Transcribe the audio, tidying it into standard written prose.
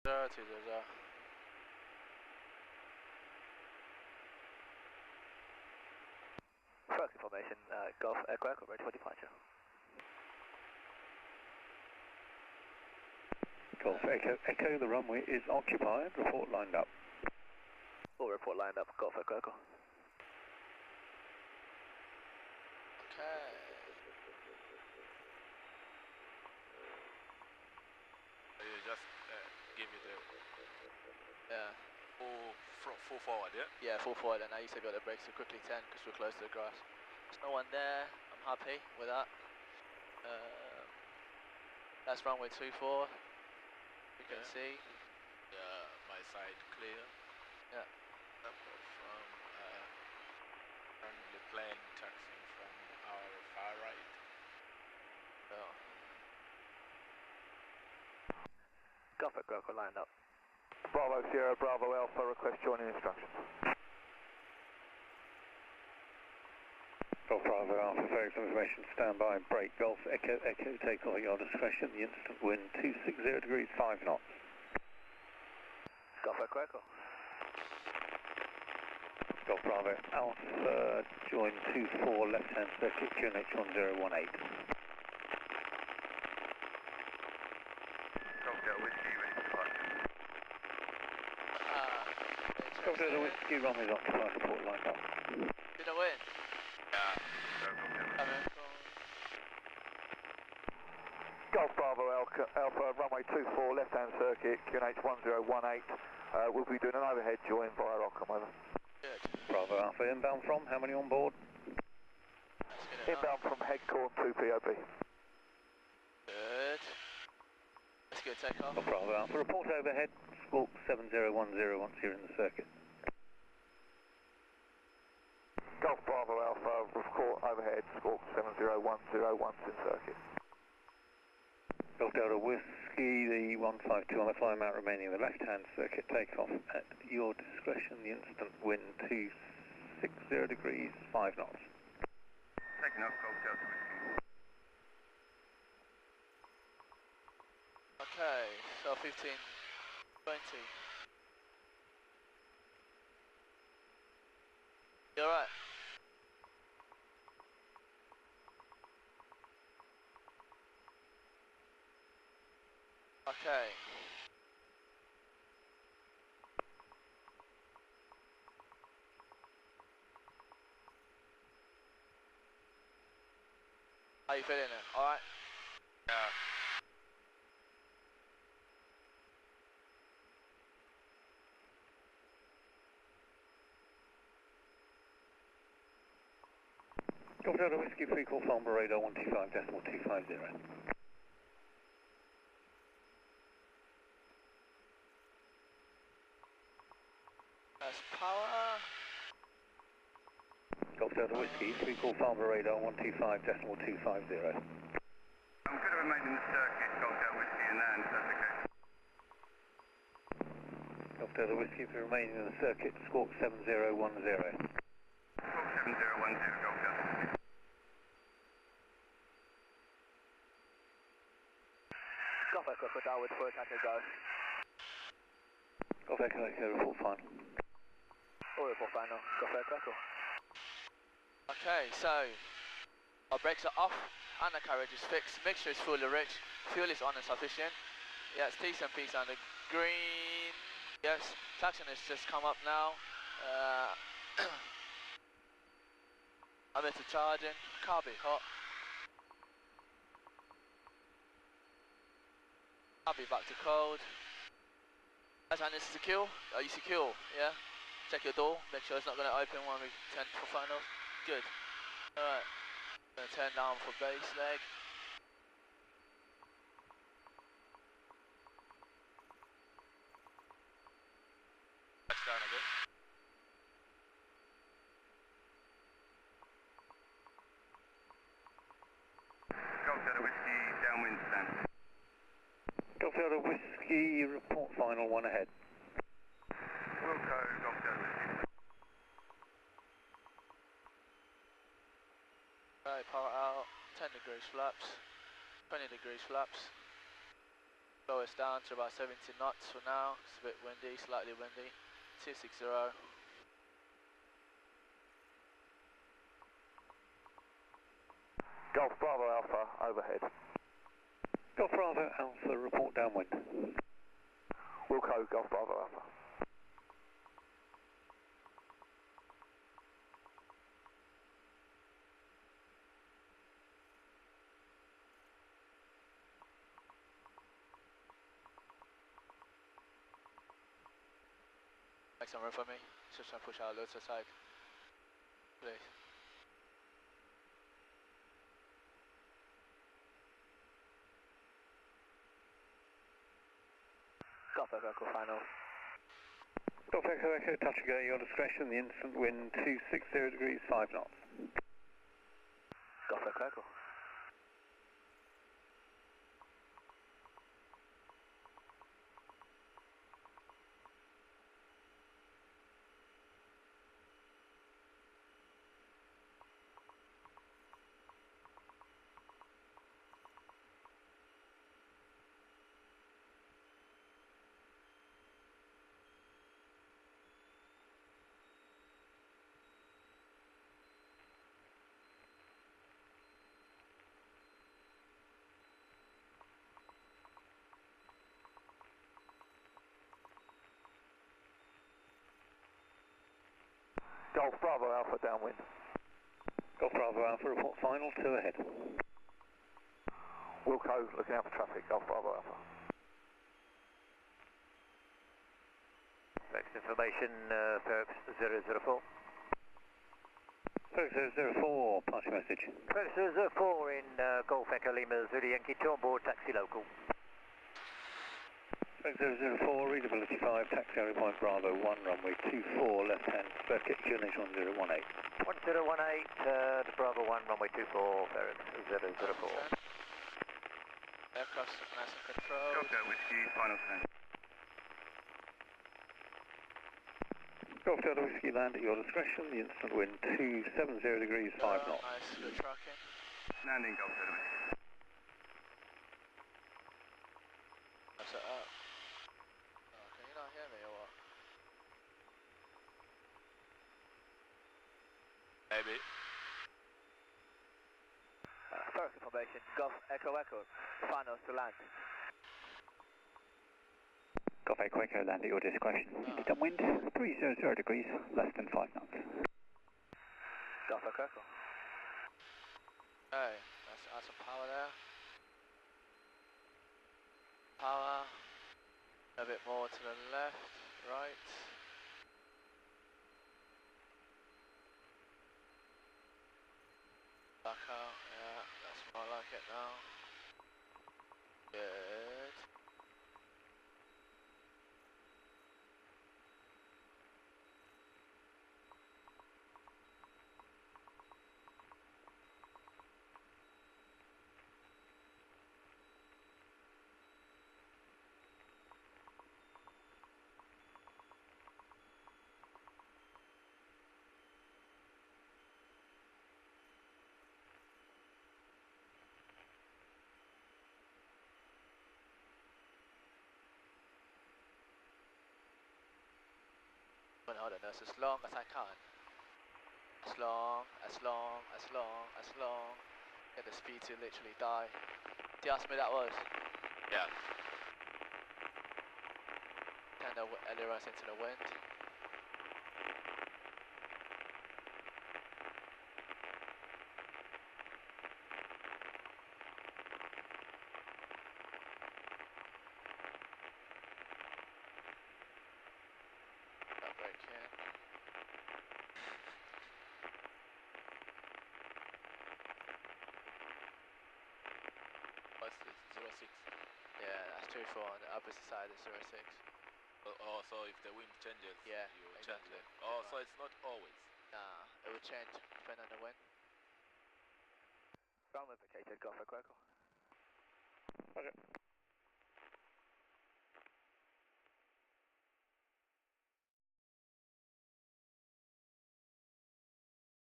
020. Fairoaks information, Golf Aircraft, ready for departure. Golf Echo, the runway is occupied, report lined up. All report lined up, Golf Echo. Okay. You just give it a Yeah. full forward, yeah? Yeah, full forward, and now you said got the brakes so quickly 10 because we're close to the grass. There's no one there. I'm happy with that. That's runway 24. You can see. Yeah, my side clear. Yeah. From currently plane taxiing from our far right. Oh. Golf Echo lined up. Bravo Sierra, Bravo Alpha, request joining instructions. Golf Bravo Alpha, Fairoaks information, stand by, brake, Golf Echo, take off at your discretion, the instant wind 260 degrees, 5 knots. Golf Echo. Golf Bravo Alpha, join 24, left hand circuit, QNH 1018. Golf Delta Whiskey, ready for departure. Golf Delta Whiskey, runway's occupied, report lined up. Did I win? Yeah. Golf Bravo Alpha, runway 24, left hand circuit, QNH 1018. We'll be doing an overhead join via Ockham, over. Good. Bravo Alpha, inbound from, how many on board? That's good Inbound from Headcorn 2 POP. Good. Let's go take off. Golf Bravo Alpha, report overhead, squawk 7010 once you're in the circuit. Golf Bravo Alpha, report overhead, squawk 7010 once in circuit. Golf Delta Whiskey, the 152 on the climb out remaining in the left hand circuit, take off at your discretion, the instant wind 260 degrees, 5 knots. Taking off, Golf Delta Whiskey. Okay, so 15, 20. You alright? Okay. How you feeling then? Alright? Yeah. Golf Delta Whiskey, free call Farnborough radar 125.250. That's power. Golf Delta Whiskey, free call Farnborough radar 125.250. I'm going to remain in the circuit, Golf Delta Whiskey, and land, if that's okay. Golf Delta Whiskey, if you remain in the circuit, squawk 7010. Squawk 7010, Golf Delta Whiskey. Golf Echo, Darwood, first I can go. Golf Echo, report final. All report final, Golf Echo. Okay, so our brakes are off and the carriage is fixed. Mixture is fully rich. Fuel is on and sufficient. Yes, T's and P's on the green. Yes, traction has just come up now. I'm into charging. Can't be hot. I'll be back to cold. That's how this is secure. Are you secure? Yeah. Check your door. Make sure it's not going to open when we turn for finals. Good. Alright. Going to turn down for base leg. Touchdown again. Golf Delta Whiskey, downwind stand. Golf Delta Whiskey, report final, one ahead. Wilco, Golf Delta Whiskey. Right, power out. 10 degrees flaps. 20 degrees flaps. Slow us down to about 70 knots for now. It's a bit windy, slightly windy. 260. Golf Bravo Alpha, overhead. Golf Bravo Alpha, report downwind. Wilco, Golf Bravo Alpha. Make some room for me. Just try to push our loads aside. Please. Golf Echo final. Golf Echo Echo, touch and go at your discretion. The instant wind 260 degrees, 5 knots. Golf Echo Echo. Golf Bravo Alpha downwind. Golf Bravo Alpha, report final, 2 ahead. Wilco, looking out for traffic, Golf Bravo Alpha. Next information, Fairoaks 004. Fairoaks 004, party message. Fairoaks 04 in Golf Echo Lima Zulu Yankee 2 on board, taxi local. Fairoaks 004, readability 5, taxi area point Bravo 1, runway 24, left-hand circuit, QNH 1018. 1018, to Bravo 1, runway 24, Fairoaks 004. Aircraft nice and controlled. Golf Whiskey, final 10. Golf Delta Whiskey, land at your discretion. The instant wind 270 degrees, 5 knots. Nice, good tracking. Landing Golf Whiskey. That's it up. Oh, can you not hear me or what? Maybe. First information, Golf Echo Echo, finals to land. Golf Echo Echo, land at your discretion. Instant wind 300 degrees, less than 5 knots. Golf Echo Echo. Hey, let's add some power there. Power. A bit more to the left, right. Back out, yeah, that's more like it now. Good. Hold on, as long as I can. As long. Get the speed to literally die. Do you ask me that was? Yeah. Turn the ailerons into the wind. What's this? 06? Yeah, that's 2-4 on the opposite side is 06. Oh, so if the wind changes, Yeah, you exactly. change it. Oh, so it's not always. Nah, it will change depending on the wind. Ground replicated, Golf Echo Echo. Okay.